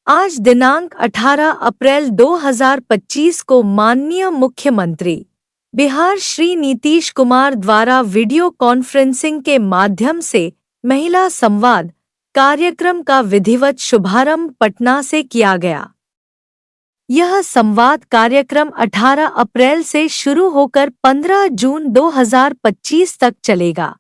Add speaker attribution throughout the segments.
Speaker 1: आज दिनांक 18 अप्रैल 2025 को माननीय मुख्यमंत्री बिहार श्री नीतीश कुमार द्वारा वीडियो कॉन्फ्रेंसिंग के माध्यम से महिला संवाद कार्यक्रम का विधिवत शुभारंभ पटना से किया गया। यह संवाद कार्यक्रम 18 अप्रैल से शुरू होकर 15 जून 2025 तक चलेगा,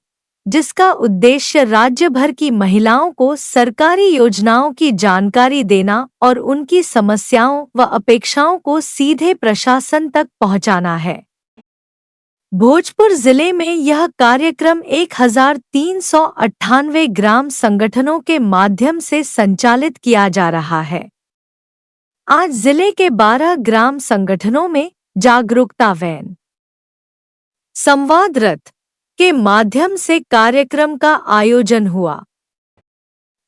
Speaker 1: जिसका उद्देश्य राज्य भर की महिलाओं को सरकारी योजनाओं की जानकारी देना और उनकी समस्याओं व अपेक्षाओं को सीधे प्रशासन तक पहुंचाना है। भोजपुर जिले में यह कार्यक्रम 1398 ग्राम संगठनों के माध्यम से संचालित किया जा रहा है। आज जिले के 12 ग्राम संगठनों में जागरूकता वैन, संवाद रथ के माध्यम से कार्यक्रम का आयोजन हुआ।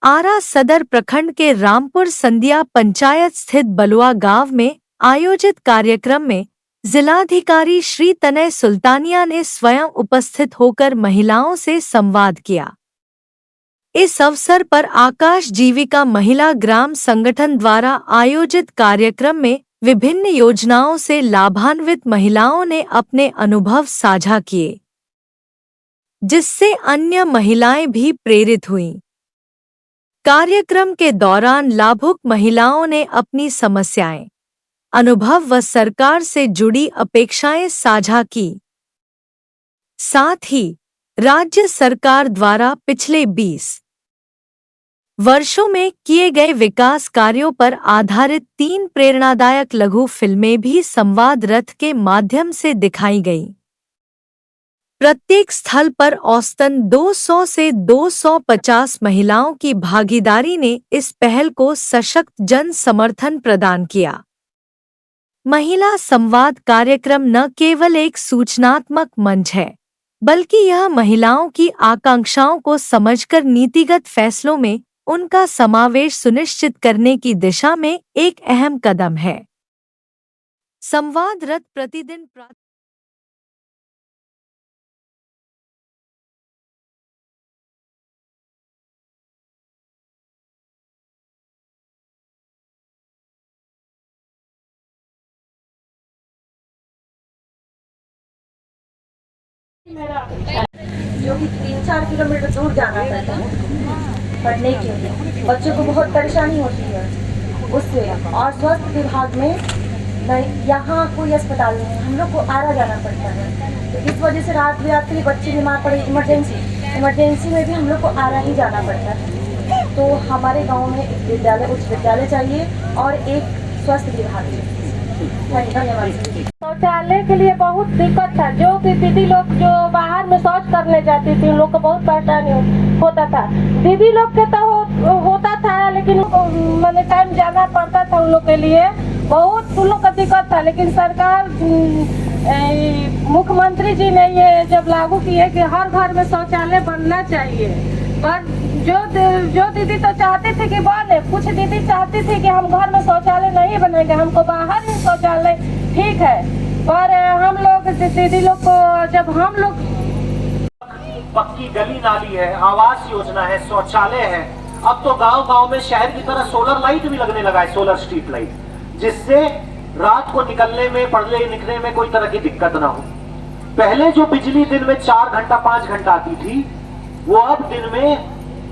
Speaker 1: आरा सदर प्रखंड के रामपुर संदिया पंचायत स्थित बलुआ गांव में आयोजित कार्यक्रम में जिलाधिकारी श्री तनय सुल्तानिया ने स्वयं उपस्थित होकर महिलाओं से संवाद किया। इस अवसर पर आकाश जीविका महिला ग्राम संगठन द्वारा आयोजित कार्यक्रम में विभिन्न योजनाओं से लाभान्वित महिलाओं ने अपने अनुभव साझा किए, जिससे अन्य महिलाएं भी प्रेरित हुईं। कार्यक्रम के दौरान लाभुक महिलाओं ने अपनी समस्याएं, अनुभव व सरकार से जुड़ी अपेक्षाएं साझा की। साथ ही राज्य सरकार द्वारा पिछले 20 वर्षों में किए गए विकास कार्यों पर आधारित 3 प्रेरणादायक लघु फिल्में भी संवाद रथ के माध्यम से दिखाई गईं। प्रत्येक स्थल पर औसतन 200 से 250 महिलाओं की भागीदारी ने इस पहल को सशक्त जन समर्थन प्रदान किया। महिला संवाद कार्यक्रम न केवल एक सूचनात्मक मंच है, बल्कि यह महिलाओं की आकांक्षाओं को समझकर नीतिगत फैसलों में उनका समावेश सुनिश्चित करने की दिशा में एक अहम कदम है। संवाद रथ प्रतिदिन
Speaker 2: जो कि 3-4 किलोमीटर दूर जाना पड़ता है पढ़ने के लिए, बच्चों को बहुत परेशानी होती है उससे। और स्वास्थ्य विभाग में यहाँ कोई अस्पताल नहीं है, हम लोग को आरा जाना पड़ता है। तो इस वजह से रात बिरात बच्चे बीमार पड़े, इमरजेंसी में भी हम लोग को आरा ही जाना पड़ता है। तो हमारे गाँव में एक विद्यालय, उच्च विद्यालय चाहिए और एक स्वास्थ्य विभाग चाहिए। धन्यवाद।
Speaker 3: शौचालय के लिए बहुत दिक्कत था। जो भी दीदी लोग जो बाहर में शौच करने जाती थी, उन लोग को बहुत परेशानी होता था। दीदी लोग के तो होता था, लेकिन मैंने टाइम जाना पड़ता था उन लोग के लिए, बहुत उन लोग का दिक्कत था। लेकिन सरकार, मुख्यमंत्री जी ने ये जब लागू किए कि हर घर में शौचालय बनना चाहिए, पर जो दीदी तो चाहती थी कि बने, कुछ दीदी चाहती थी कि हम घर में शौचालय नहीं बनेंगे, हमको बाहर ही शौचालय ठीक है। पर हम लोग दीदी लोग को जब हम लोग
Speaker 4: पक्की गली नाली है, आवास योजना है, शौचालय है, अब तो गांव-गांव में शहर की तरह सोलर लाइट भी लगने लगा है, सोलर स्ट्रीट लाइट, जिससे रात को निकलने में, पढ़ने लिखने में कोई तरह की दिक्कत ना हो। पहले जो बिजली दिन में 4 घंटा 5 घंटा आती थी, वो अब दिन में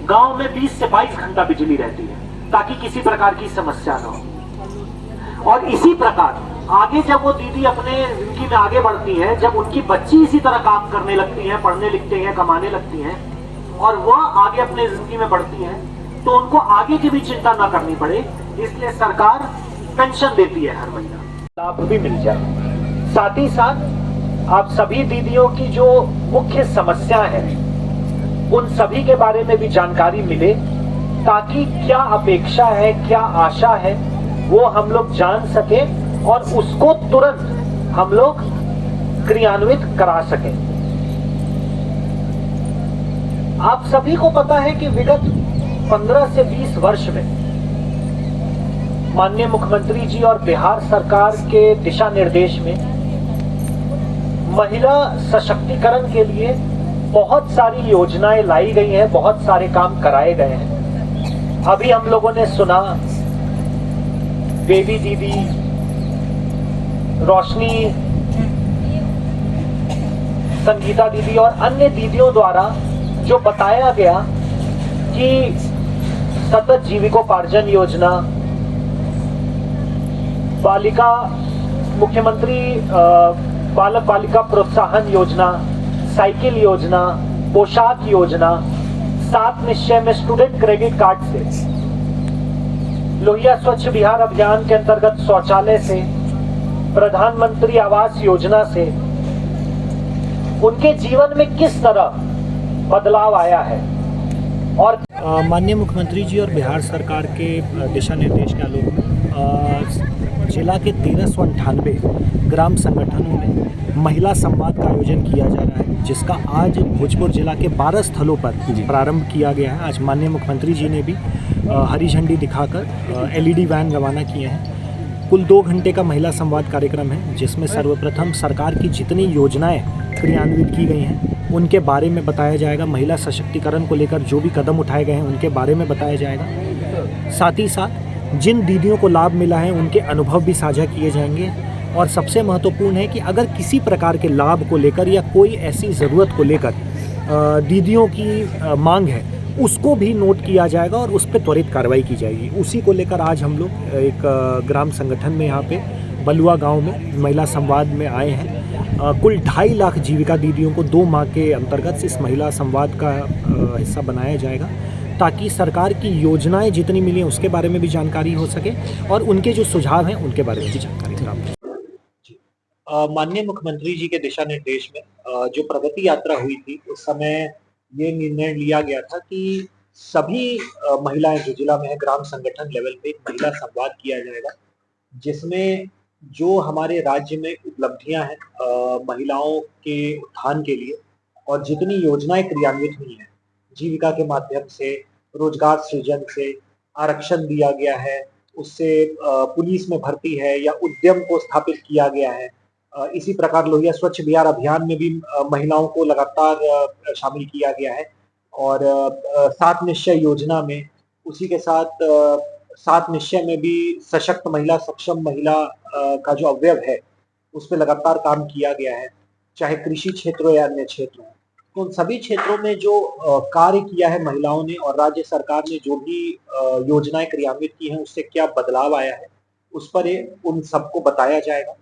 Speaker 4: गांव में 20 से 22 घंटा बिजली रहती है, ताकि किसी प्रकार की समस्या ना हो। और इसी प्रकार आगे जब वो दीदी अपने जिंदगी में आगे बढ़ती है, जब उनकी बच्ची इसी तरह काम करने लगती है, पढ़ने लिखते हैं, कमाने लगती हैं, और वह आगे अपने जिंदगी में बढ़ती है, तो उनको आगे की भी चिंता ना करनी पड़े, इसलिए सरकार पेंशन देती है हर महीना, लाभ भी मिल जाए। साथ ही साथ आप सभी दीदियों की जो मुख्य समस्या है, उन सभी के बारे में भी जानकारी मिले, ताकि क्या अपेक्षा है, क्या आशा है, वो हम लोग जान सके और उसको तुरंत हम लोग क्रियान्वित करा सकें। आप सभी को पता है कि विगत 15 से 20 वर्ष में माननीय मुख्यमंत्री जी और बिहार सरकार के दिशा निर्देश में महिला सशक्तिकरण के लिए बहुत सारी योजनाएं लाई गई हैं, बहुत सारे काम कराए गए हैं। अभी हम लोगों ने सुना बेबी दीदी, रोशनी, संगीता दीदी और अन्य दीदियों द्वारा जो बताया गया कि सतत जीविकोपार्जन योजना, बालिका मुख्यमंत्री बालक बालिका प्रोत्साहन योजना, साइकिल योजना, पोशाक योजना, 7 निश्चय में स्टूडेंट क्रेडिट कार्ड से, लोहिया स्वच्छ बिहार अभियान के अंतर्गत शौचालय से, प्रधानमंत्री आवास योजना से उनके जीवन में किस तरह बदलाव आया है। और
Speaker 5: माननीय मुख्यमंत्री जी और बिहार सरकार के दिशा निर्देश के आलोक में जिला के 1398 ग्राम संगठनों में महिला संवाद का आयोजन किया जा रहा है, जिसका आज भोजपुर जिला के 12 स्थलों पर प्रारंभ किया गया है। आज माननीय मुख्यमंत्री जी ने भी हरी झंडी दिखाकर LED वैन रवाना किए हैं। कुल 2 घंटे का महिला संवाद कार्यक्रम है, जिसमें सर्वप्रथम सरकार की जितनी योजनाएं क्रियान्वित की गई हैं उनके बारे में बताया जाएगा। महिला सशक्तिकरण को लेकर जो भी कदम उठाए गए हैं उनके बारे में बताया जाएगा। साथ ही साथ जिन दीदियों को लाभ मिला है उनके अनुभव भी साझा किए जाएंगे। और सबसे महत्वपूर्ण है कि अगर किसी प्रकार के लाभ को लेकर या कोई ऐसी ज़रूरत को लेकर दीदियों की मांग है, उसको भी नोट किया जाएगा और उस पर त्वरित कार्रवाई की जाएगी। उसी को लेकर आज हम लोग एक ग्राम संगठन में यहाँ पे बलुआ गांव में महिला संवाद में आए हैं। कुल 2.5 लाख जीविका दीदियों को 2 माह के अंतर्गत इस महिला संवाद का हिस्सा बनाया जाएगा, ताकि सरकार की योजनाएं जितनी मिली हैं उसके बारे में भी जानकारी हो सके और उनके जो सुझाव हैं उनके बारे में भी जानकारी प्राप्त हो। माननीय मुख्यमंत्री जी के दिशा निर्देश में जो प्रगति यात्रा हुई थी उस समय ये निर्णय लिया गया था कि सभी महिलाएं जो जिला में है ग्राम संगठन लेवल पे महिला संवाद किया जाएगा, जिसमें जो हमारे राज्य में उपलब्धियां हैं महिलाओं के उत्थान के लिए और जितनी योजनाएं क्रियान्वित हुई हैं, जीविका के माध्यम से, रोजगार सृजन से, आरक्षण दिया गया है, उससे पुलिस में भर्ती है या उद्यम को स्थापित किया गया है। इसी प्रकार लोहिया स्वच्छ बिहार अभियान में भी महिलाओं को लगातार शामिल किया गया है। और 7 निश्चय योजना में, उसी के साथ 7 निश्चय में भी सशक्त महिला, सक्षम महिला का जो अवयव है उस पर लगातार काम किया गया है, चाहे कृषि क्षेत्र हो या अन्य क्षेत्र हो। तो उन सभी क्षेत्रों में जो कार्य किया है महिलाओं ने और राज्य सरकार ने जो भी योजनाएं क्रियान्वित की हैं उससे क्या बदलाव आया है उस पर उन सबको बताया जाएगा।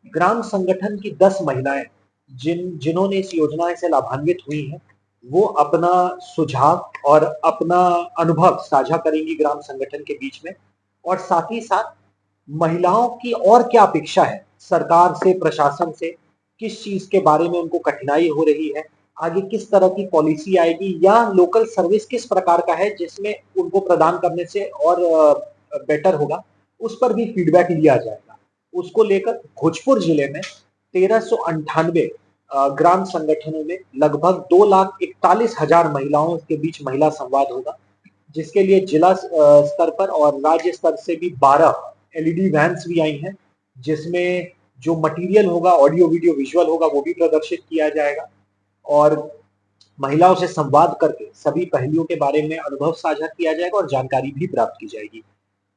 Speaker 5: ग्राम संगठन की 10 महिलाएं जिन्होंने इस योजना से लाभान्वित हुई हैं, वो अपना सुझाव और अपना अनुभव साझा करेंगी ग्राम संगठन के बीच में। और साथ ही साथ महिलाओं की और क्या अपेक्षा है सरकार से, प्रशासन से, किस चीज के बारे में उनको कठिनाई हो रही है, आगे किस तरह की पॉलिसी आएगी या लोकल सर्विस किस प्रकार का है जिसमें उनको प्रदान करने से और बेटर होगा, उस पर भी फीडबैक लिया जाएगा। उसको लेकर भोजपुर जिले में 1398 ग्राम संगठनों में लगभग 2,41,000 महिलाओं के बीच महिला संवाद होगा, जिसके लिए जिला स्तर पर और राज्य स्तर से भी 12 LED वैन्स भी आई हैं, जिसमें जो मटेरियल होगा, ऑडियो वीडियो विजुअल होगा, वो भी प्रदर्शित किया जाएगा और महिलाओं से संवाद करके सभी पहलुओं के बारे में अनुभव साझा किया जाएगा और जानकारी भी प्राप्त की जाएगी।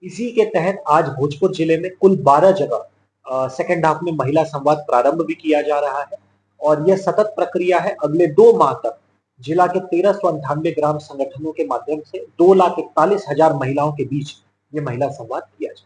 Speaker 5: इसी के तहत आज भोजपुर जिले में कुल 12 जगह सेकेंड हाफ में महिला संवाद प्रारंभ भी किया जा रहा है और यह सतत प्रक्रिया है। अगले 2 माह तक जिला के 1398 ग्राम संगठनों के माध्यम से 2,41,000 महिलाओं के बीच ये महिला संवाद किया जाए।